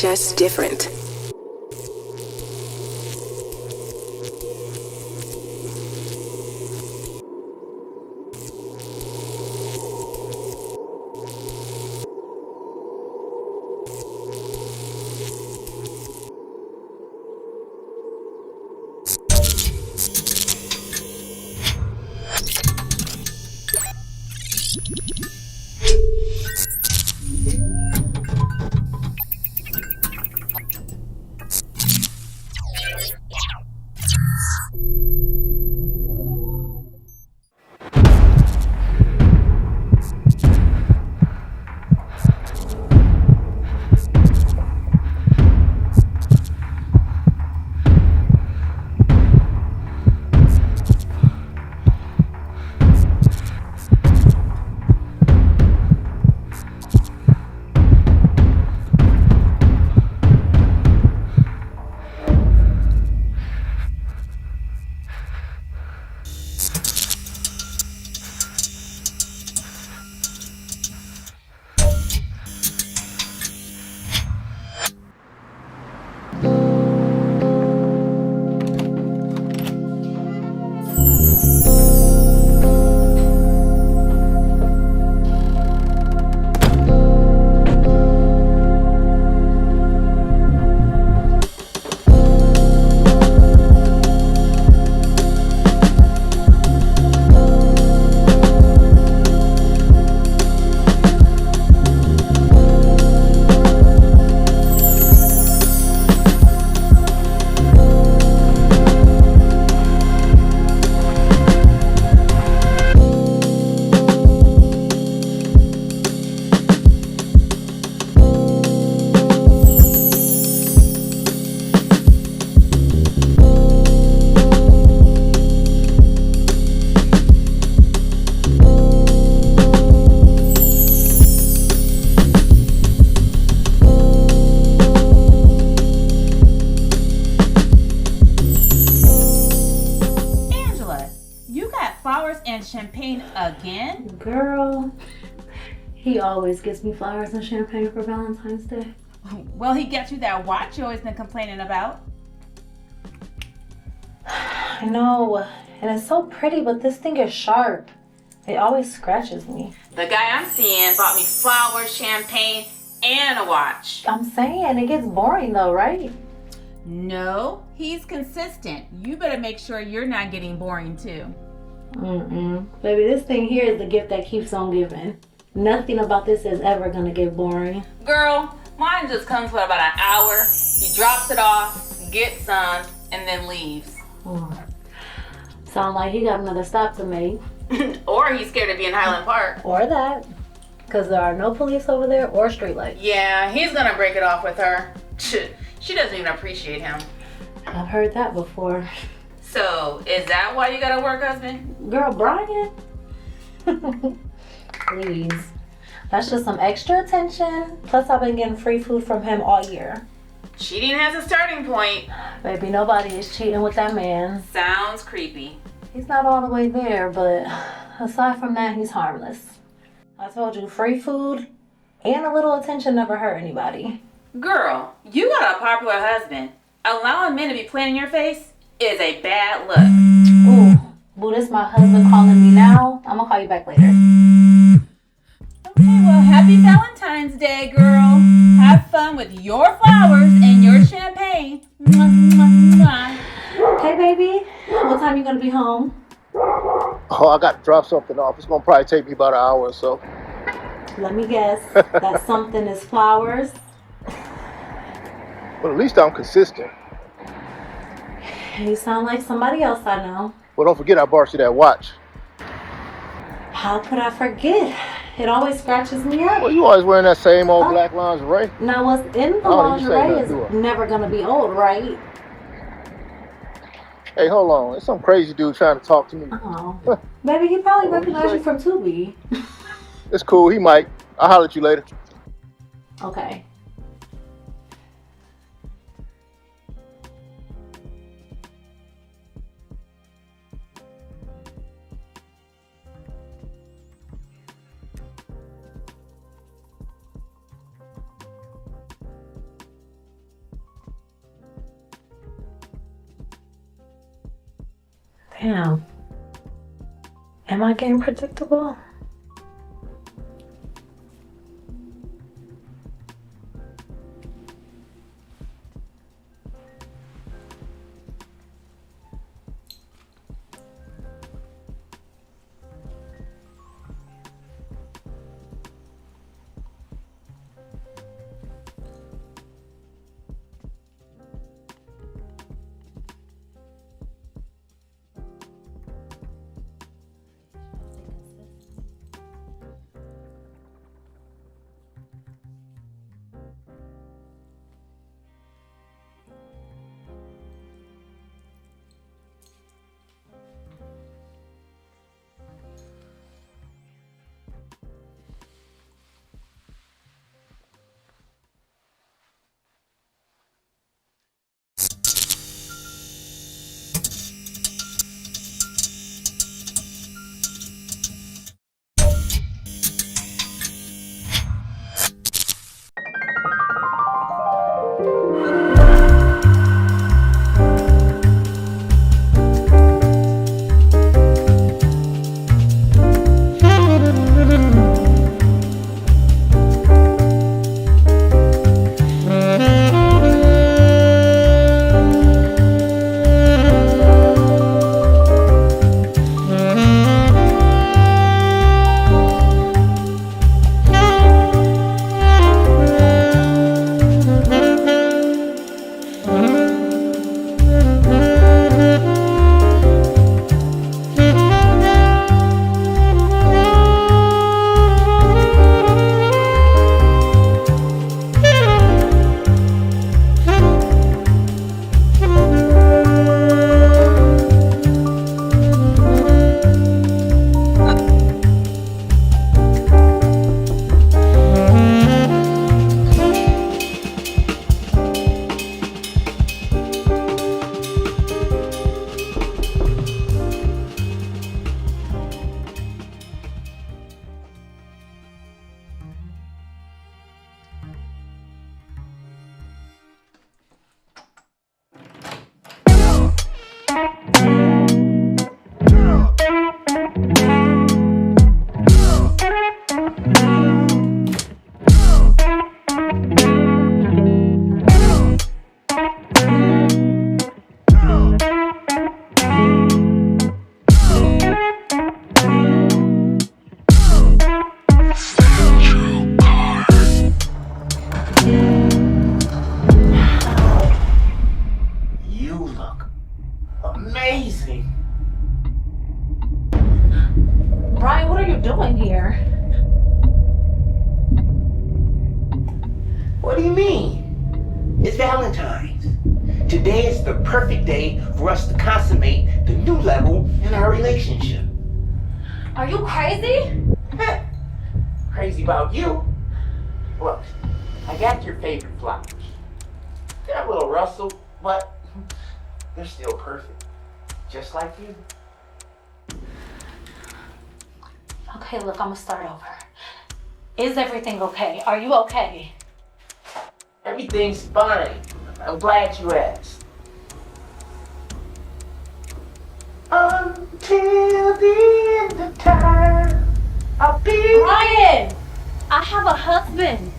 just different. And champagne again? Girl, he always gets me flowers and champagne for Valentine's Day. Well, he got you that watch you always been complaining about. I know, and it's so pretty, but this thing is sharp. It always scratches me. The guy I'm seeing bought me flowers, champagne, and a watch. I'm saying, it gets boring though, right? No, he's consistent. You better make sure you're not getting boring too. Baby, this thing here is the gift that keeps on giving. Nothing about this is ever gonna get boring. Girl, mine just comes for about an hour. He drops it off, gets some, and then leaves. Sound like he got another stop to make. Or he's scared to be in Highland Park. Or that. Because there are no police over there or streetlights. Yeah, he's gonna break it off with her. She doesn't even appreciate him. I've heard that before. So, is that why you got a work husband? Girl, Brian. Please. That's just some extra attention. Plus, I've been getting free food from him all year. Cheating has a starting point. Baby, nobody is cheating with that man. Sounds creepy. He's not all the way there, but aside from that, he's harmless. I told you, free food and a little attention never hurt anybody. Girl, you got a popular husband. Allowing men to be playing in your face is a bad look. Ooh, boo, this my husband calling me now. I'm gonna call you back later. Okay, well, happy Valentine's Day, girl. Have fun with your flowers and your champagne. Mwah, mwah, mwah. Hey, baby. What time you gonna be home? Oh, I got to drop something off. It's gonna probably take me about an hour or so. Let me guess. That something is flowers. But at least I'm consistent. You sound like somebody else I know. Well, don't forget I bought you that watch. How could I forget? It always scratches me up. Well, you always wearing that same old black lingerie. Now, what's in the lingerie is never gonna be old, right? Hey, hold on. There's some crazy dude trying to talk to me. Oh. Baby, he probably recognized you from Tubi. It's cool. He might. I'll holler at you later. Okay. Damn. Am I getting predictable? Amazing. Brian, what are you doing here? What do you mean? It's Valentine's. Today is the perfect day for us to consummate the new level in our relationship. Are you crazy? Crazy about you? Look, I got your favorite flowers. They're a little rustled, but they're still perfect. Just like you. Okay, look, I'm gonna start over. Is everything okay? Are you okay? Everything's fine. I'm glad you asked. Until the end of time, I'll be... Brian! I have a husband.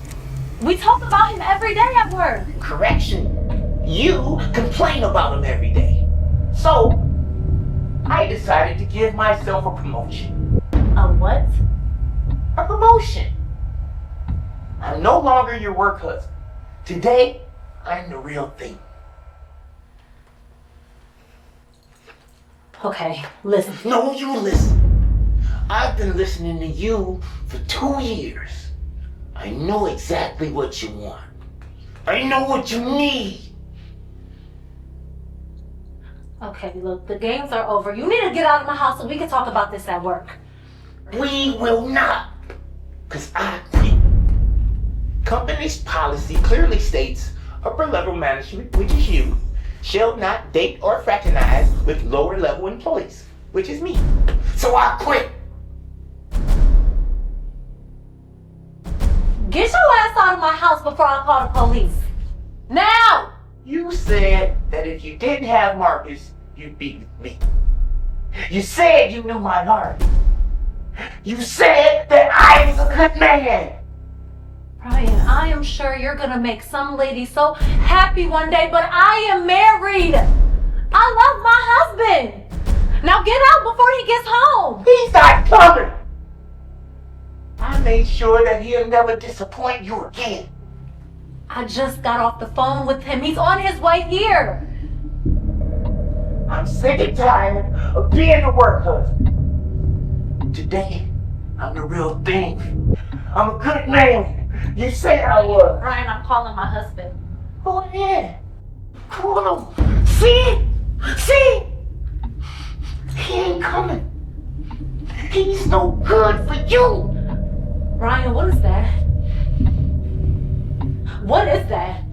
We talk about him every day at work. Correction. You complain about him every day. So, I decided to give myself a promotion. A what? A promotion. I'm no longer your work husband. Today, I'm the real thing. Okay, listen. No, you listen. I've been listening to you for 2 years. I know exactly what you want. I know what you need. Okay, look, the games are over. You need to get out of my house so we can talk about this at work. We will not. Because I quit. Company's policy clearly states upper level management, which is you, shall not date or fraternize with lower level employees, which is me. So I quit. Get your ass out of my house before I call the police. Now! You said that if you didn't have Marcus, you'd be with me. You said you knew my heart. You said that I was a good man. Brian, I am sure you're gonna make some lady so happy one day, but I am married. I love my husband. Now get out before he gets home. He's not coming. I made sure that he'll never disappoint you again. I just got off the phone with him. He's on his way here. I'm sick and tired of being the work husband. Today, I'm the real thing. I'm a good man. You said I was. Brian, I'm calling my husband. Go ahead. Call him. See? See? He ain't coming. He's no good for you. Brian, what is that? What is that?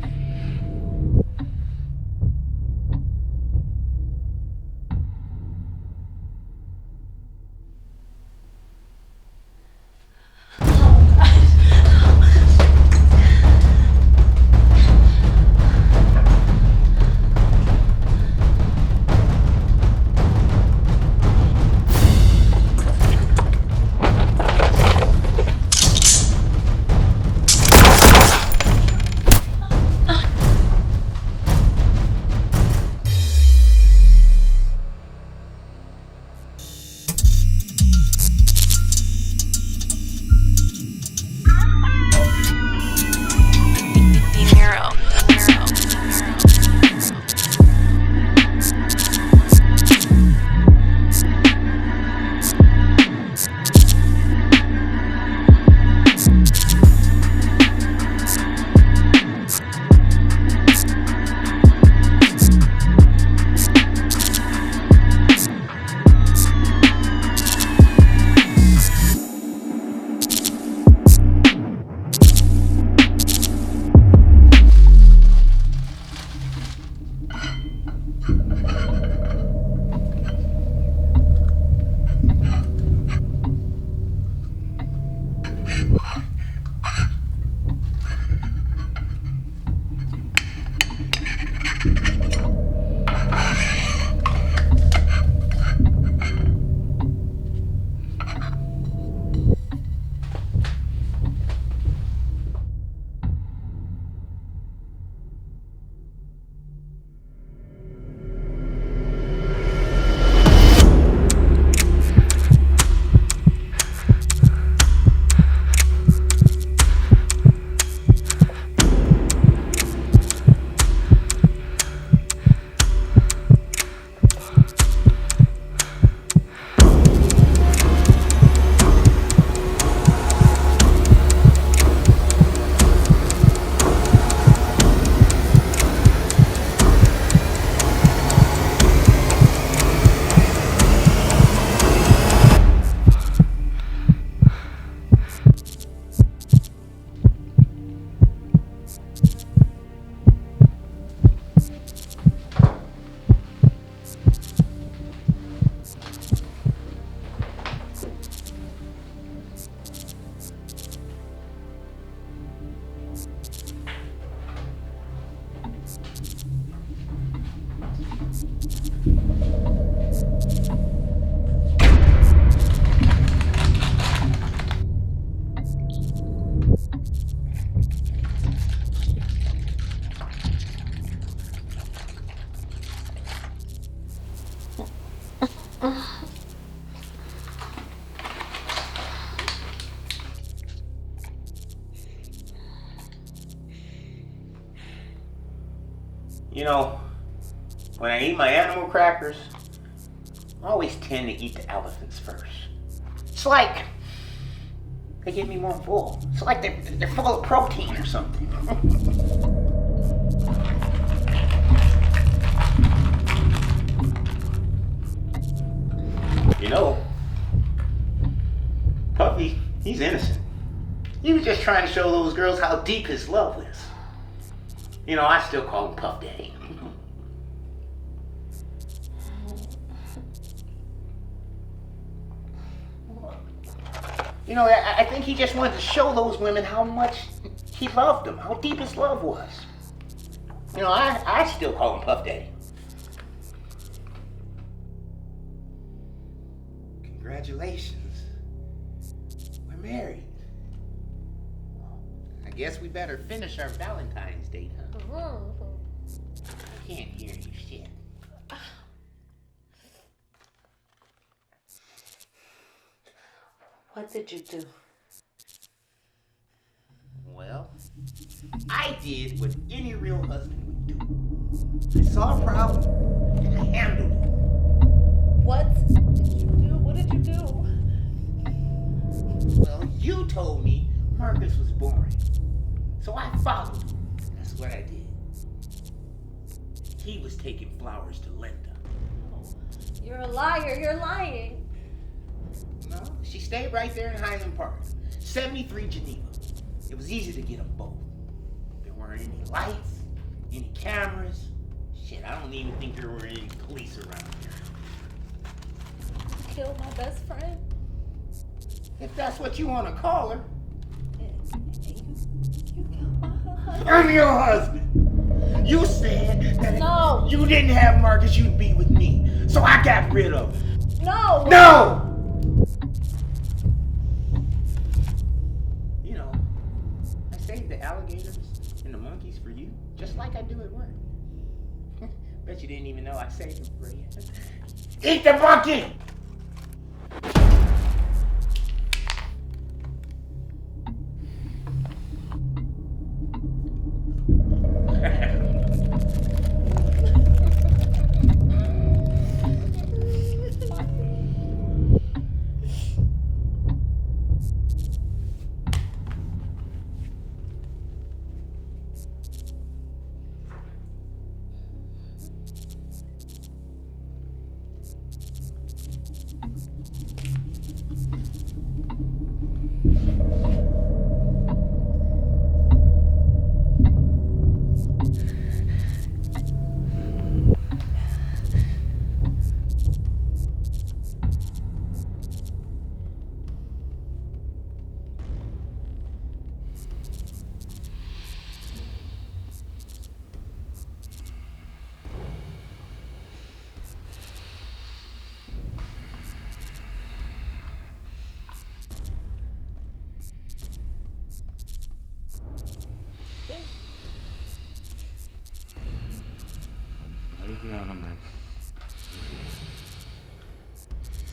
You know, when I eat my animal crackers, I always tend to eat the elephants first. It's like they get me more full. It's like they're full of protein or something. You know, Puffy, he's innocent. He was just trying to show those girls how deep his love is. You know, I still call him Puff Daddy. You know, I think he just wanted to show those women how much he loved them, how deep his love was. You know, I still call him Puff Daddy. Congratulations. We're married. I guess we better finish our Valentine's date, huh? I can't hear you, shit. What did you do? Well, I did what any real husband would do. I saw a problem and I handled it. What did you do? What did you do? Well, you told me Marcus was boring. So I followed him. That's what I did. He was taking flowers to Linda. You're a liar. You're lying. No, she stayed right there in Highland Park. 73 Geneva. It was easy to get them both. There weren't any lights, any cameras. Shit, I don't even think there were any police around here. Killed my best friend. If that's what you want to call her. You killed my husband. I'm your husband. You said that No. if you didn't have Marcus, you'd be with me. So I got rid of him. No. No! You know, I saved the alligators and the monkeys for you, just like I do at work. Bet you didn't even know I saved them for you. Eat the monkey!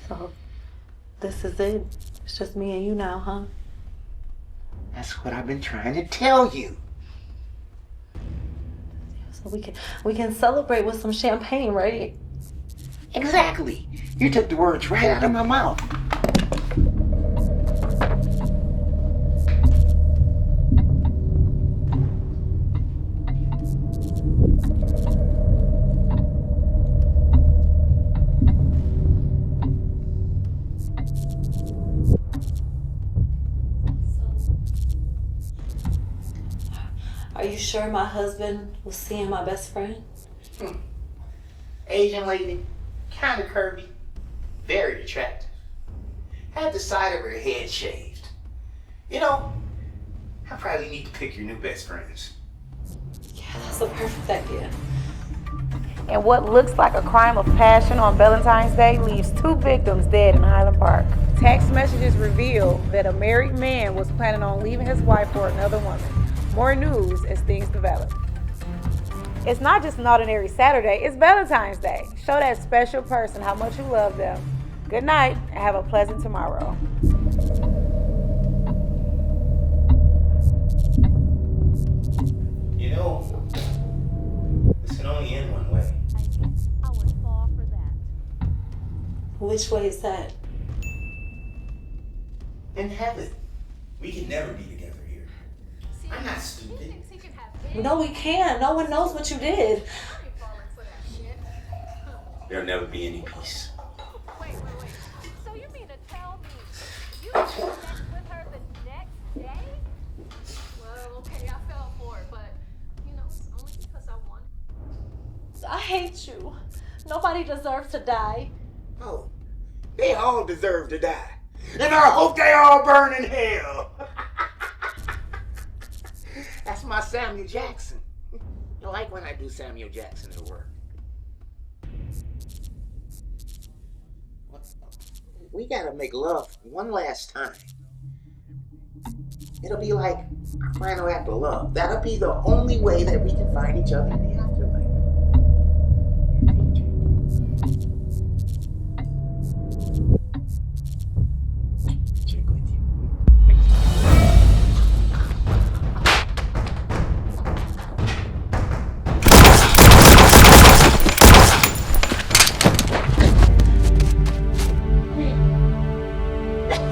So, this is it. It's just me and you now, huh? That's what I've been trying to tell you. So we can celebrate with some champagne, right? Exactly. You took the words right out of my mouth. Are you sure my husband was seeing my best friend? Asian lady, kind of curvy, very attractive. Had the side of her head shaved. You know, I probably need to pick your new best friends. Yeah, that's a perfect idea. And what looks like a crime of passion on Valentine's Day leaves 2 victims dead in Highland Park. Text messages reveal that a married man was planning on leaving his wife for another woman. More news as things develop. It's not just an ordinary Saturday, it's Valentine's Day. Show that special person how much you love them. Good night and have a pleasant tomorrow. You know, this can only end one way. I would fall for that. Which way is that? In heaven. We can never be together here. I'm not stupid. He can have No, we can't. No one knows what you did. I ain't falling for that shit. There'll never be any peace. Wait. So you mean to tell me you had sex with her the next day? Well, okay, I fell for it, but you know, it's only because I wanted. I hate you. Nobody deserves to die. Oh, they all deserve to die. And I hope they all burn in hell. That's my Samuel Jackson. You like when I do Samuel Jackson at work. we gotta make love one last time. It'll be like our final act of love. That'll be the only way that we can find each other in the afterlife. Check with you.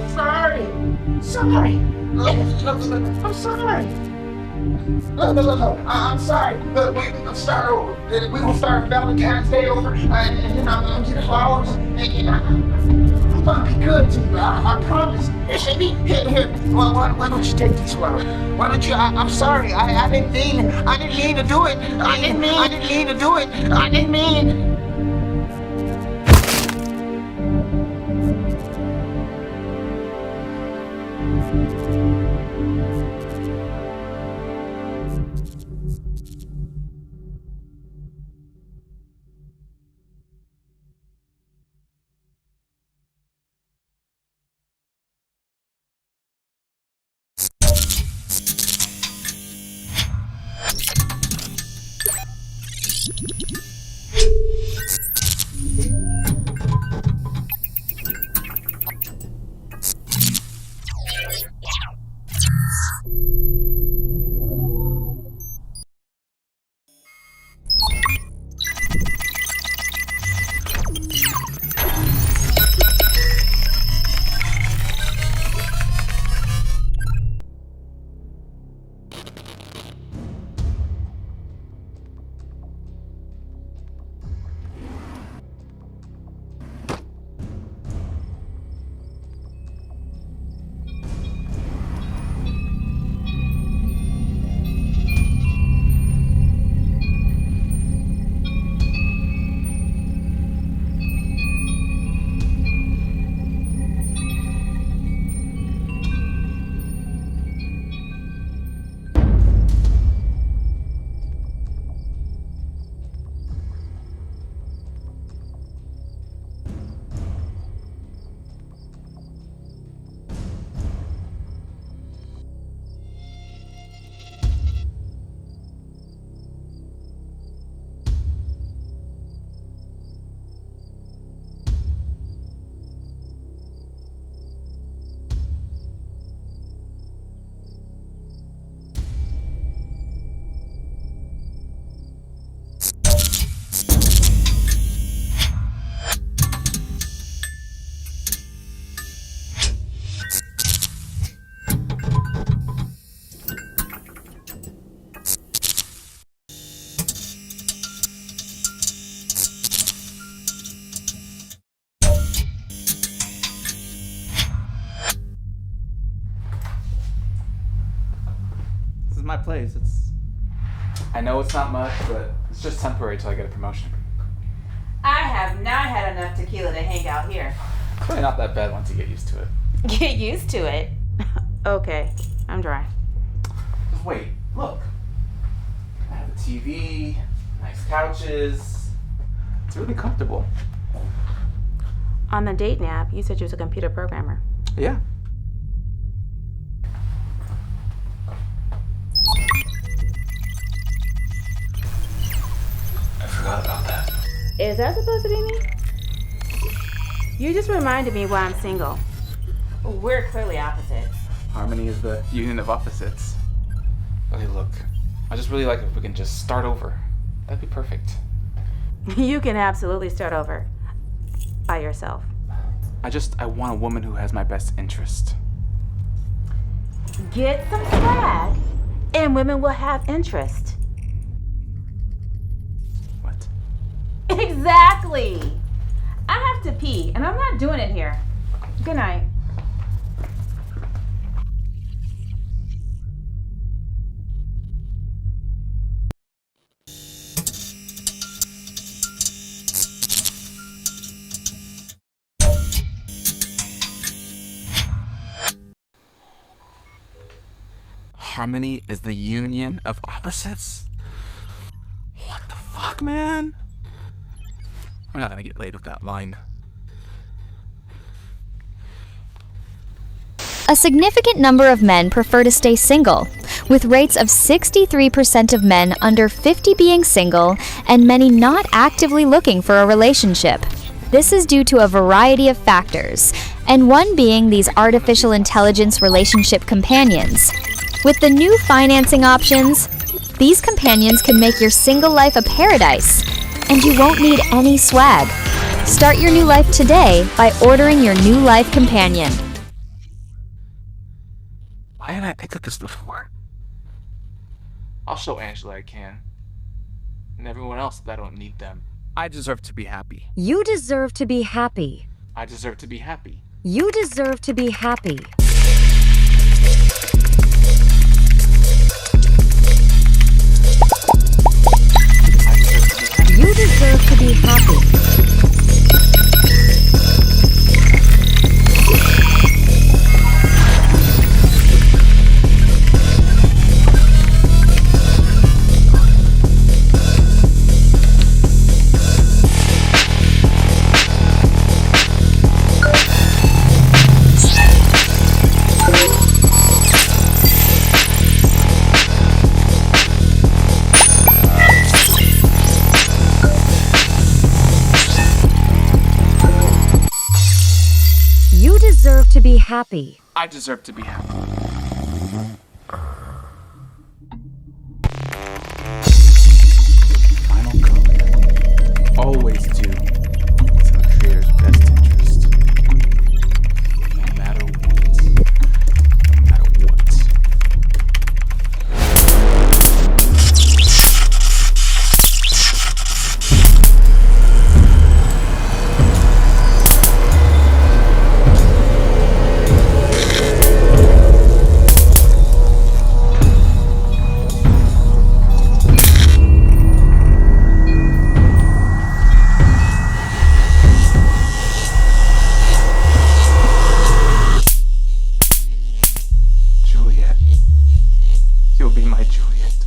Sorry. I'm sorry. No. I'm sorry. I'm start over. We gonna start Valentine's Day over, and then I'm gonna get flowers, and I'm gonna be good to you. I promise. Here. Why don't you take these flowers? Why don't you? I'm sorry. I didn't mean to do it. I didn't mean to do it. I didn't mean. My place. I know it's not much, but it's just temporary till I get a promotion. I have not had enough tequila to hang out here. It's really not that bad once you get used to it. Get used to it. Okay, I'm dry. Just wait, look. I have a TV, nice couches. It's really comfortable. On the dating app, you said you was a computer programmer. Yeah. I forgot about that. Is that supposed to be me? You just reminded me why I'm single. We're clearly opposite. Harmony is the union of opposites. Okay, look. I just really like if we can just start over. That'd be perfect. You can absolutely start over. By yourself. I want a woman who has my best interest. Get some swag, and women will have interest. What? Exactly. I have to pee, and I'm not doing it here. Good night. Harmony is the union of opposites? What the fuck, man? I'm not gonna get laid with that line. A significant number of men prefer to stay single, with rates of 63% of men under 50 being single and many not actively looking for a relationship. This is due to a variety of factors, and one being these artificial intelligence relationship companions. With the new financing options, these companions can make your single life a paradise, and you won't need any swag. Start your new life today by ordering your new life companion. Why didn't I pick up this before? I'll show Angela I can. And everyone else that I don't need them. I deserve to be happy. You deserve to be happy. I deserve to be happy. You deserve to be happy. You deserve to be happy. You deserve to be happy. I deserve to be happy. Final code. Always do what's in the creator's best interest. No matter what. No matter what. Juliet. You'll be my Juliet.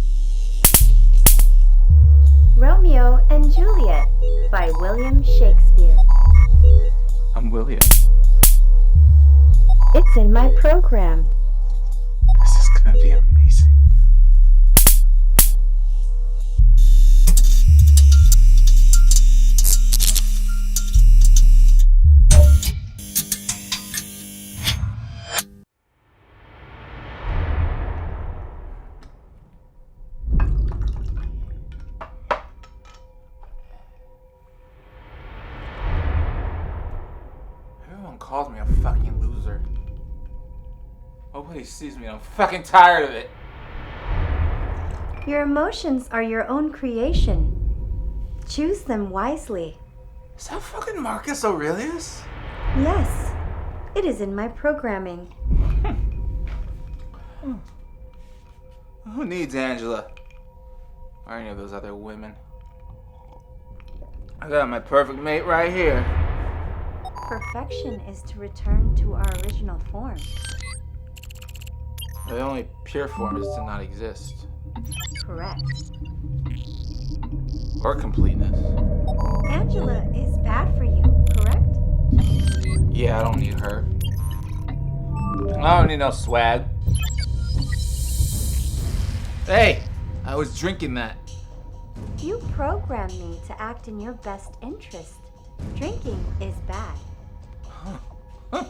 Romeo and Juliet by William Shakespeare. I'm William. It's in my program. This is gonna be amazing. Everyone calls me a fucking loser. Nobody sees me. I'm fucking tired of it. Your emotions are your own creation. Choose them wisely. Is that fucking Marcus Aurelius? Yes, it is in my programming. Who needs Angela? Or any of those other women? I got my perfect mate right here. Perfection is to return to our original form. The only pure form is to not exist. Correct. Or completeness. Angela is bad for you, correct? Yeah, I don't need her. I don't need no swag. Hey, I was drinking that. You programmed me to act in your best interest. Drinking is bad. Huh.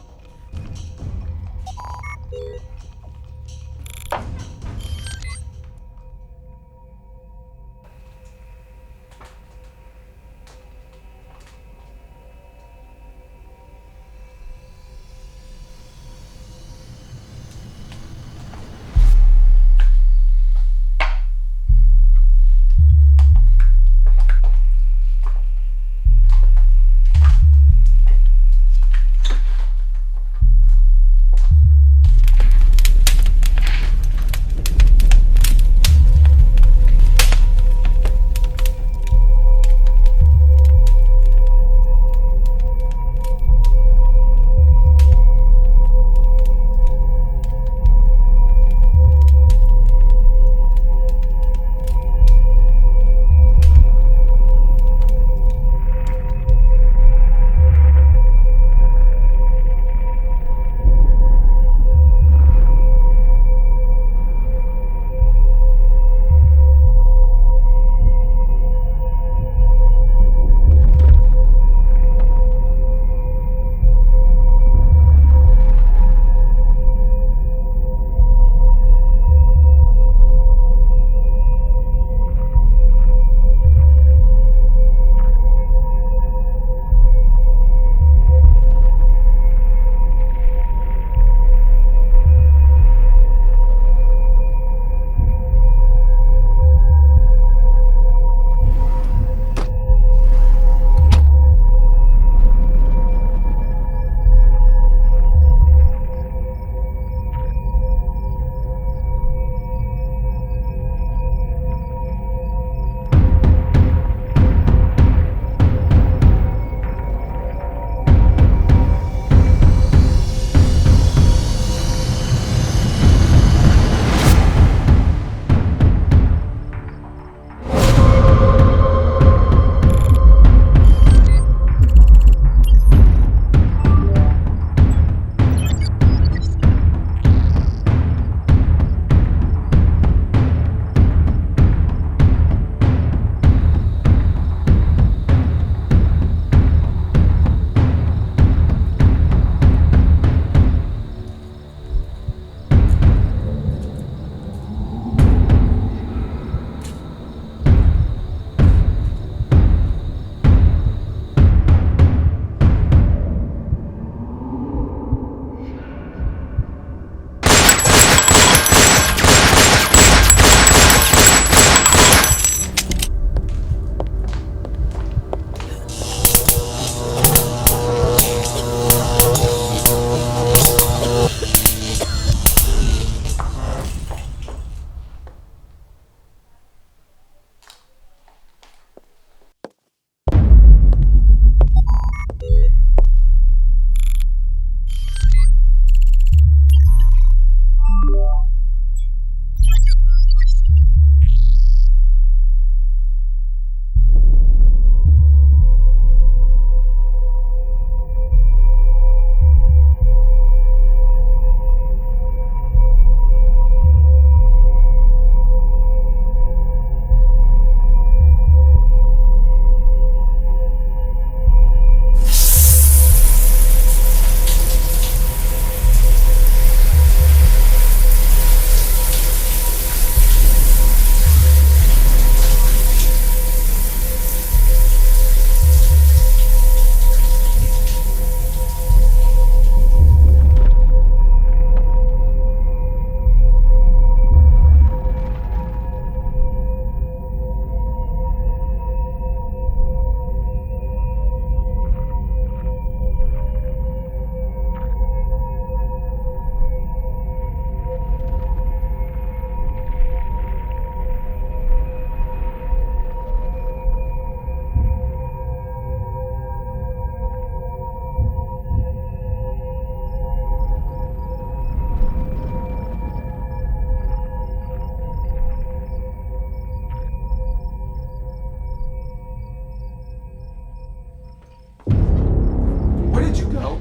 No.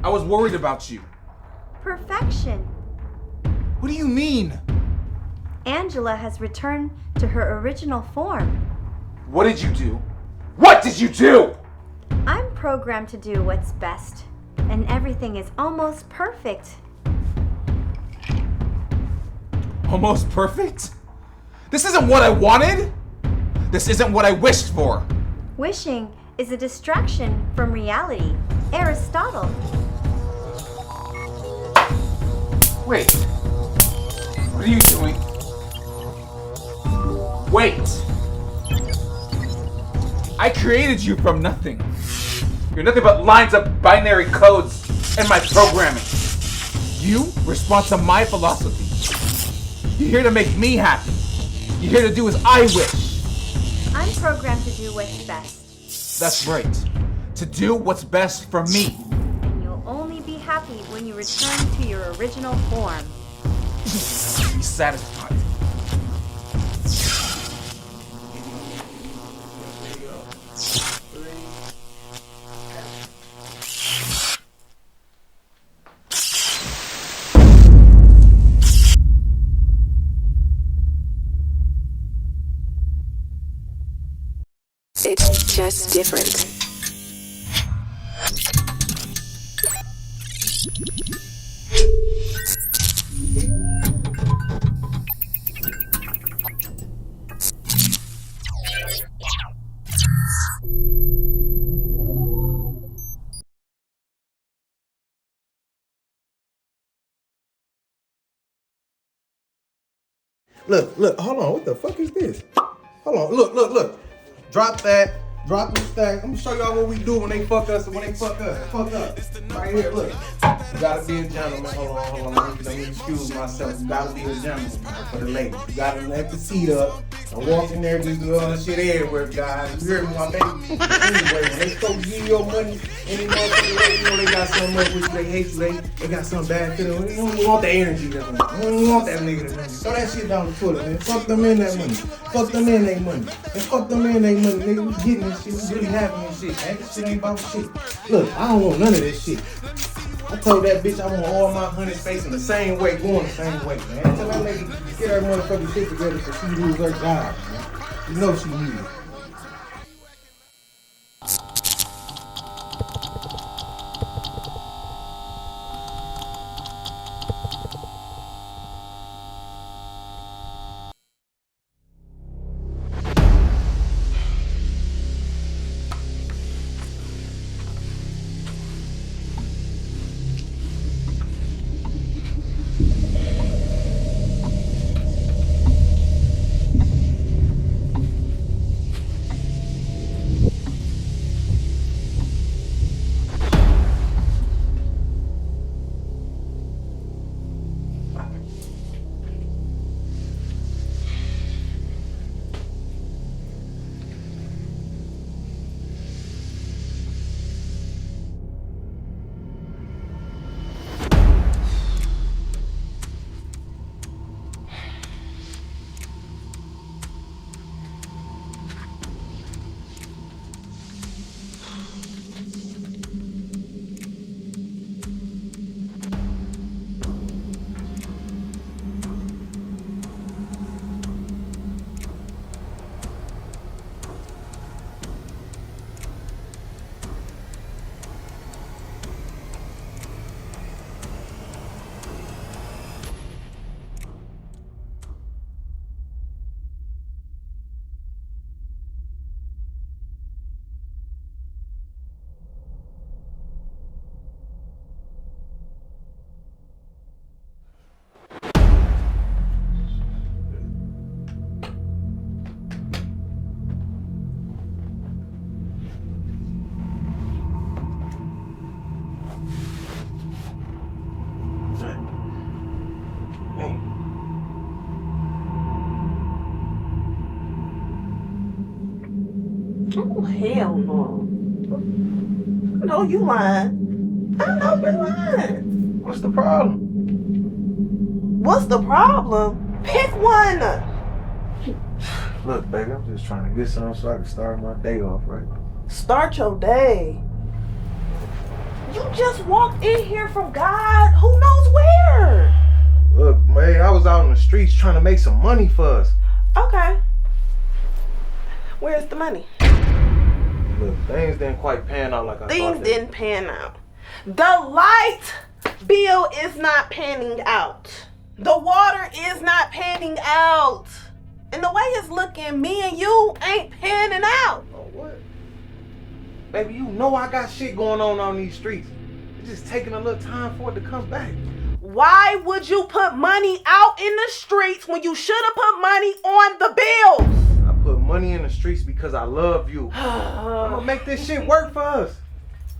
I was worried about you. Perfection. What do you mean? Angela has returned to her original form. What did you do? What did you do? I'm programmed to do what's best, and everything is almost perfect. Almost perfect? This isn't what I wanted. This isn't what I wished for. Wishing is a distraction from reality. Aristotle. Wait. What are you doing? Wait. I created you from nothing. You're nothing but lines of binary codes in my programming. You respond to my philosophy. You're here to make me happy. You're here to do as I wish. I'm programmed to do what's best. That's right. To do what's best for me. And you'll only be happy when you return to your original form. Be satisfied. It's just different. Look, hold on. What the fuck is this? Hold on, look. Drop that. Drop the stack. I'm gonna show y'all what we do when they fuck us and when they fuck us. Fuck up. Right here, look. You gotta be a gentleman. Hold on. Let me excuse myself. You gotta be a gentleman for the ladies. You gotta let the seat up. Don't walk in there just do all that shit everywhere, guys. You hear me, my baby? Anyway, when they supposed to give you your money, any motherfucking way, you know they got something up with you, they hate you, they got something bad to them. You don't even want the energy that's in them. You don't even want that negative energy. Throw that shit down the toilet, man. Fuck them in that money. Fuck them in their money. And fuck them in their money, nigga. We getting this shit. We really having this shit, man. This shit ain't about shit. Look, I don't want none of this shit. I told that bitch I want all my honey facing the same way, going the same way, man. Tell that lady get her motherfucking shit together so she lose her job, man. You know she needs it. Oh, hell no. No, you lying. I know you're lying. What's the problem? What's the problem? Pick one. Look, baby, I'm just trying to get something so I can start my day off right. Start your day. You just walked in here from God. Who knows where? Look, man, I was out in the streets trying to make some money for us. Okay. Where's the money? Look, things didn't quite pan out like I thought. Things didn't pan out. The light bill is not panning out. The water is not panning out. And the way it's looking, me and you ain't panning out. Oh, what? Baby, you know I got shit going on these streets. It's just taking a little time for it to come back. Why would you put money out in the streets when you should have put money on the bills? I put money in the streets because I love you. I'm gonna make this shit work for us.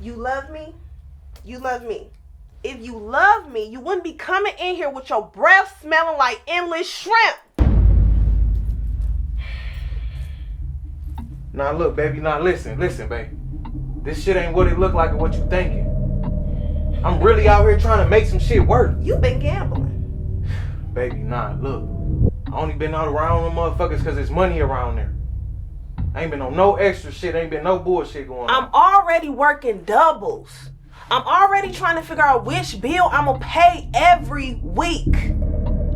You love me? You love me. If you love me, you wouldn't be coming in here with your breath smelling like endless shrimp. Now look, baby, now listen, baby. This shit ain't what it look like or what you thinking. I'm really out here trying to make some shit work. You been gambling. Baby, nah, look. I only been out around them motherfuckers because there's money around there. I ain't been on no extra shit, ain't been no bullshit going on. I'm already working doubles. I'm already trying to figure out which bill I'm gonna pay every week.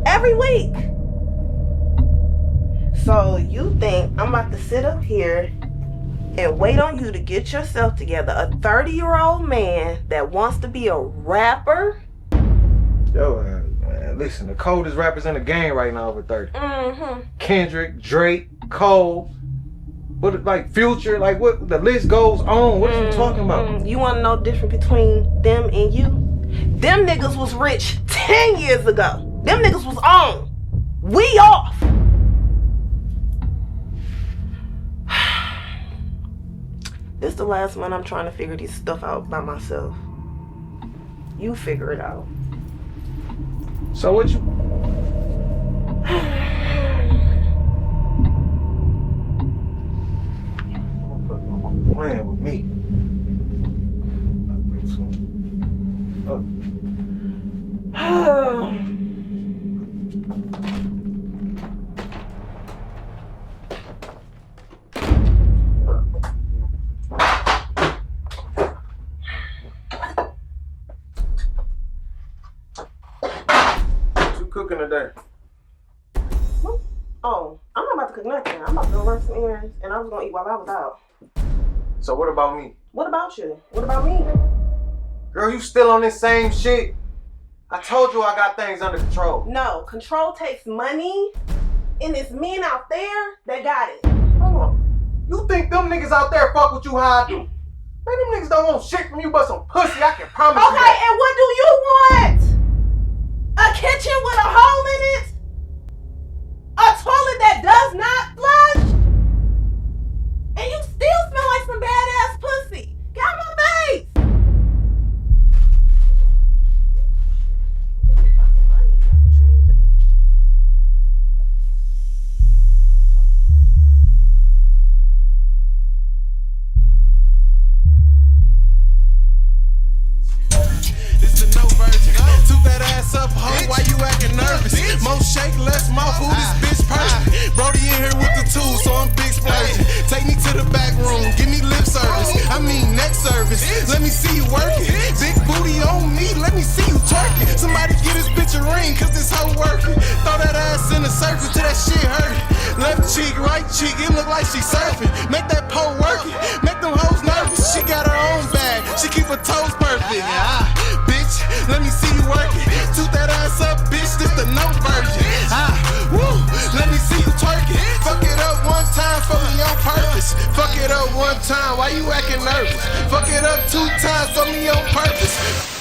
Every week. So you think I'm about to sit up here and wait on you to get yourself together, a 30-year-old man that wants to be a rapper? Yo, man, listen, the coldest rappers in the game right now over 30. Mm-hmm. Kendrick, Drake, Cole, but like Future, like what the list goes on. What you talking about? You wanna know the difference between them and you? Them niggas was rich 10 years ago. Them niggas was on. We off. This the last month I'm trying to figure this stuff out by myself. You figure it out. So what you... playing with me. What you cooking today? Oh, I'm not about to cook nothing. I'm about to go run some errands and I was gonna eat while I was out. So what about me? What about you? What about me? Girl, you still on this same shit? I told you I got things under control. No, control takes money, and it's men out there that got it. Hold on. You think them niggas out there fuck with you how I do? Man, them niggas don't want shit from you but some pussy, I can promise you Okay, that. and what do you want? A kitchen with a hole in it? A toilet that does not flush? And you still smell like some badass pussy. Get out my face! It's the no version. Toot that ass up, ho, why you acting nervous? More shake, less mouth, who this bitch perfect? Brody in here with the tools, so I'm big splurging. Take me to the back room, give me lip service. I mean neck service, let me see you working. Big booty on me, let me see you twerking. Somebody get this bitch a ring, cause this hoe working. Throw that ass in the circle till that shit hurt. Left cheek, right cheek, it look like she surfing. Make that pole working, make them hoes nervous. She got her own bag, she keep her toes perfect. Bitch, let me see you working. Toot that ass up, bitch, this the no version. Woo, let me see you twerking. Fuck it up one time for me on purpose. Fuck it up one time, why you acting nervous? Fuck it up 2 times for me on purpose.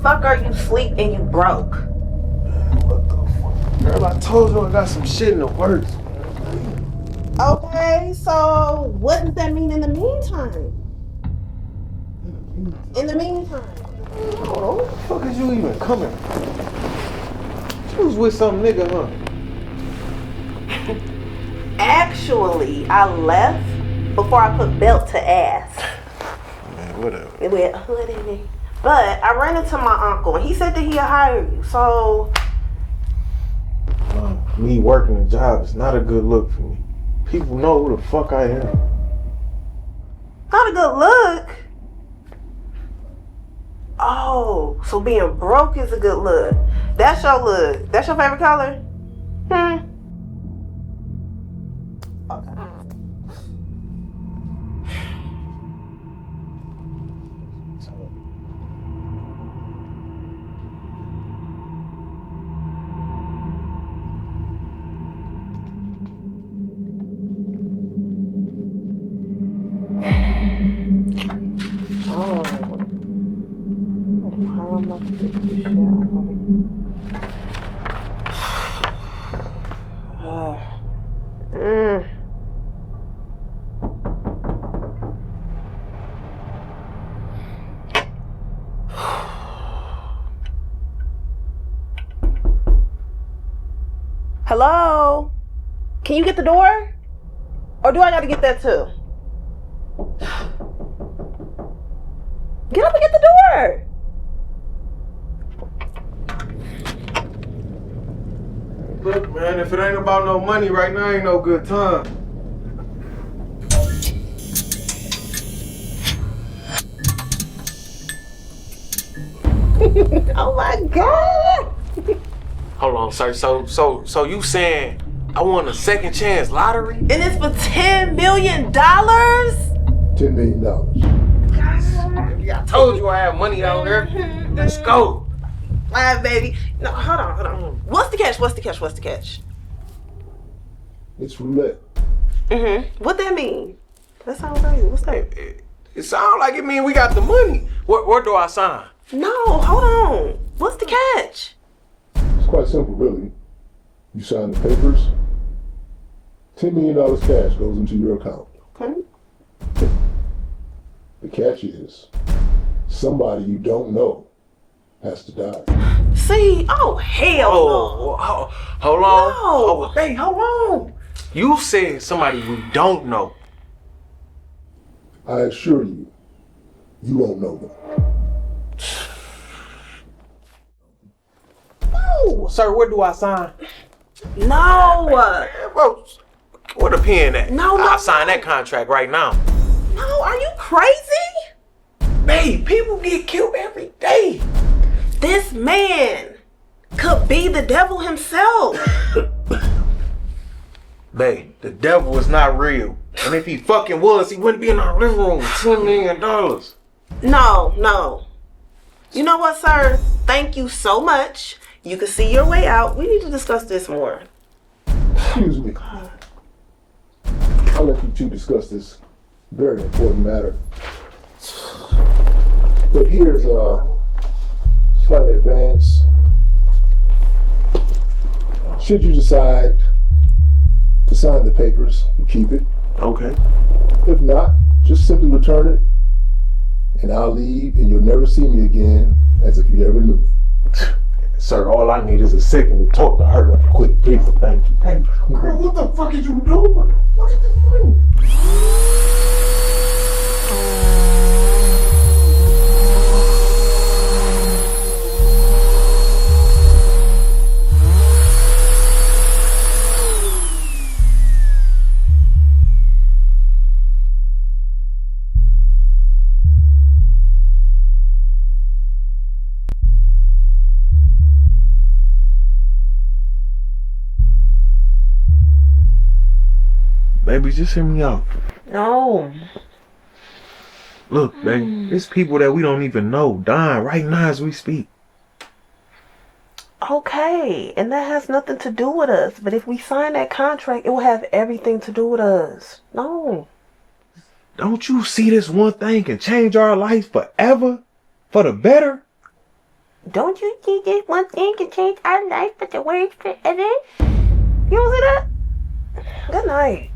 fuck are you sleep and you broke? What the fuck? Girl, I told you I got some shit in the works. Okay, so what does that mean in the meantime? In the meantime. Oh, what the fuck is you even coming? You was with some nigga, huh? Actually, I left before I put belt to ass. Man, whatever. But I ran into my uncle and he said that he'll hire you, so... Me working a job is not a good look for me. People know who the fuck I am. Not a good look? Oh, so being broke is a good look. That's your look. That's your favorite color? Okay. Hello? Can you get the door? Or do I gotta get that too? Get up and get the door! Look, man, if it ain't about no money right now, ain't no good time. Oh my God! Hold on, sir. So you saying I won a second chance lottery? And it's for $10 million? $10 million. I told you I have money out there. Let's go. All right, baby. No, hold on. What's the catch? It's roulette. What that mean? That sounds crazy. What's that? It sounds like it mean we got the money. Where do I sign? No, hold on. What's the catch? It's quite simple, really. You sign the papers, $10 million cash goes into your account. Okay. The catch is, somebody you don't know has to die. See? Oh, hell no. Hold on. No. Hey, hold on. You said somebody we don't know. I assure you, you won't know them. No. Sir, where do I sign? No. Bro, where the pen at? No. I'll sign that contract right now. No, are you crazy? Babe, people get killed every day. This man could be the devil himself. Babe, the devil is not real. And if he fucking was, he wouldn't be in our living room with $10 million. No. You know what, sir? Thank you so much. You can see your way out. We need to discuss this more. Excuse me. I'll let you two discuss this very important matter. But here's a slight advance. Should you decide to sign the papers and keep it? Okay. If not, just simply return it, and I'll leave, and you'll never see me again as if you ever knew me. Sir, all I need is a second to talk to her right quick. Please, thank you. Girl, what the fuck is you doing? Look at this money. Baby, just hear me out. No. Look, baby, it's people that we don't even know dying right now as we speak. Okay, and that has nothing to do with us. But if we sign that contract, it will have everything to do with us. No. Don't you see this one thing can change our life forever? For the better? Don't you think this one thing can change our life, but the words for others? You don't see that? Good night.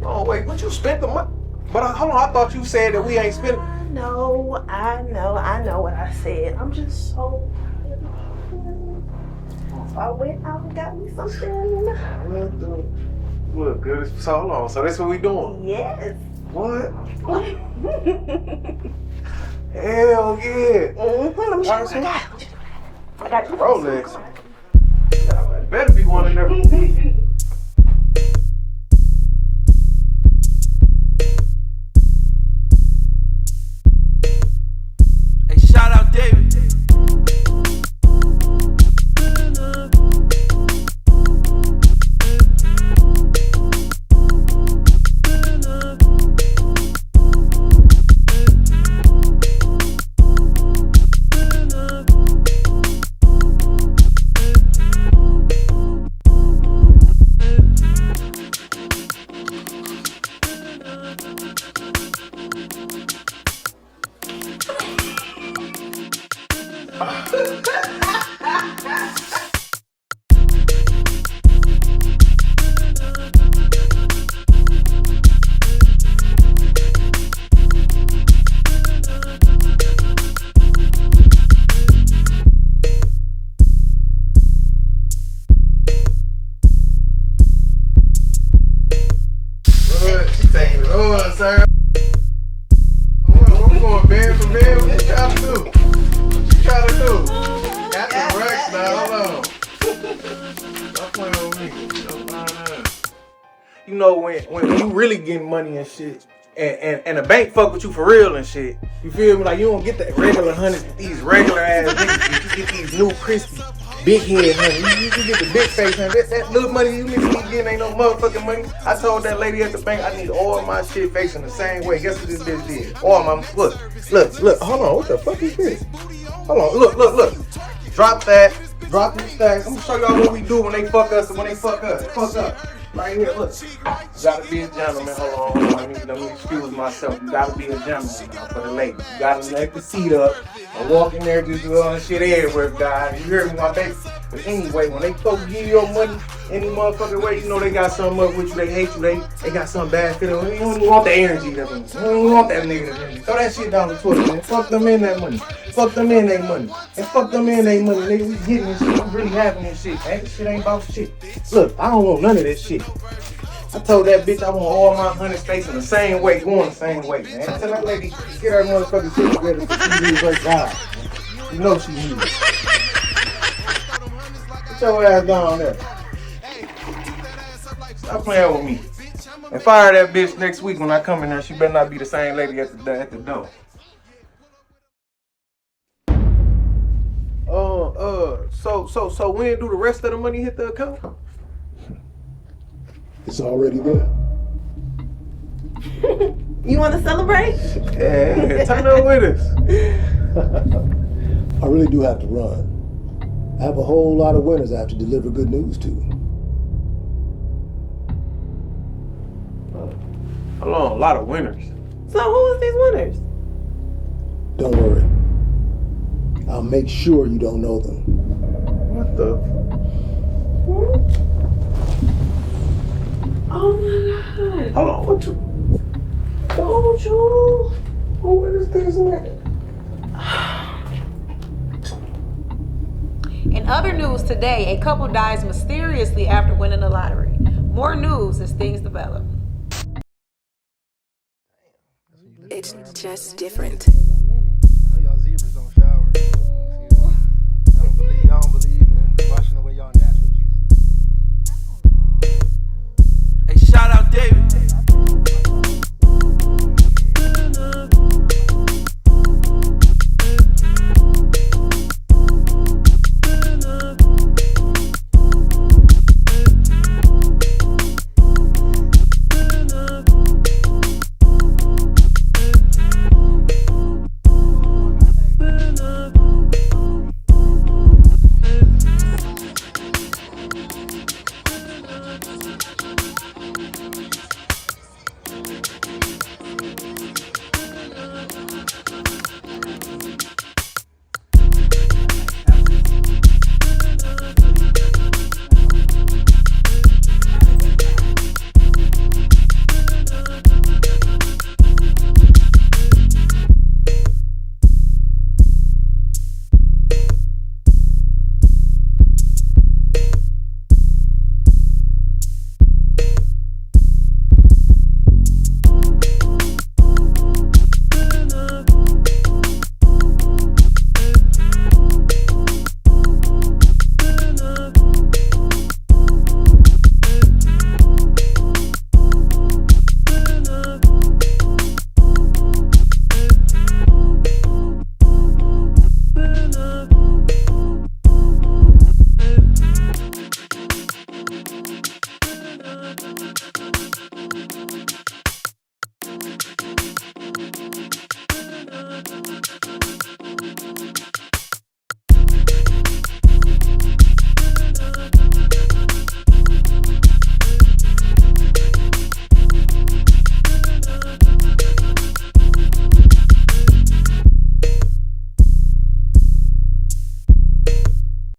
Oh, wait, what you spent the money? But hold on, I thought you said that we ain't spent. I know what I said. I'm just so tired. So I went out and got me something. Look, good. So hold on, so that's what we doing? Yes. What? Hell yeah. Let me show you what I got. I got you. Rolex. Better be one of them. Hey, shout out David. You know, when you really getting money and shit, and the bank fuck with you for real and shit, you feel me? Like, you don't get that regular hundreds with these regular ass niggas. You get these new crispy, big head honey. You get the big face honey. That little money you niggas keep getting ain't no motherfucking money. I told that lady at the bank I need all my shit facing the same way. Guess what this bitch did? All my, look, hold on, what the fuck is this? Hold on, look. Drop that, drop these stacks. I'm gonna show y'all what we do when they fuck us and when they fuck us. Fuck up. Right here, look. You gotta be a gentleman. Hold on. Let me excuse myself. You gotta be a gentleman now for the ladies. You gotta let the seat up and walk in there just doing shit everywhere, guys. You hear me, my baby? But anyway, when they folks give you your money any motherfucking way, you know they got something up with you. They hate you. They got something bad for them. You don't even want the energy. You don't even want that nigga energy. Throw that shit down the toilet, man. Fuck them in that money. Fuck them in their money. And fuck them in their money. Nigga, we getting this shit. I'm really having this shit, man. This shit ain't about shit. Look, I don't want none of this shit. I told that bitch I want all my hundreds facing the same way, going the same way, man. Tell that lady, get her motherfucking shit together for she needs her job. You know she needs it. Get your ass down there. Stop playing with me. And fire that bitch next week when I come in there. She better not be the same lady at the door. So when do the rest of the money hit the account? It's already there. You want to celebrate? Yeah, turn up with us. I really do have to run. I have a whole lot of winners I have to deliver good news to. Hold on, a lot of winners. So who is these winners? Don't worry. I'll make sure you don't know them. What the? Oh my God. Hold on, what you? Don't you? What is this, man? In other news today, a couple dies mysteriously after winning the lottery. More news as things develop. It's just different.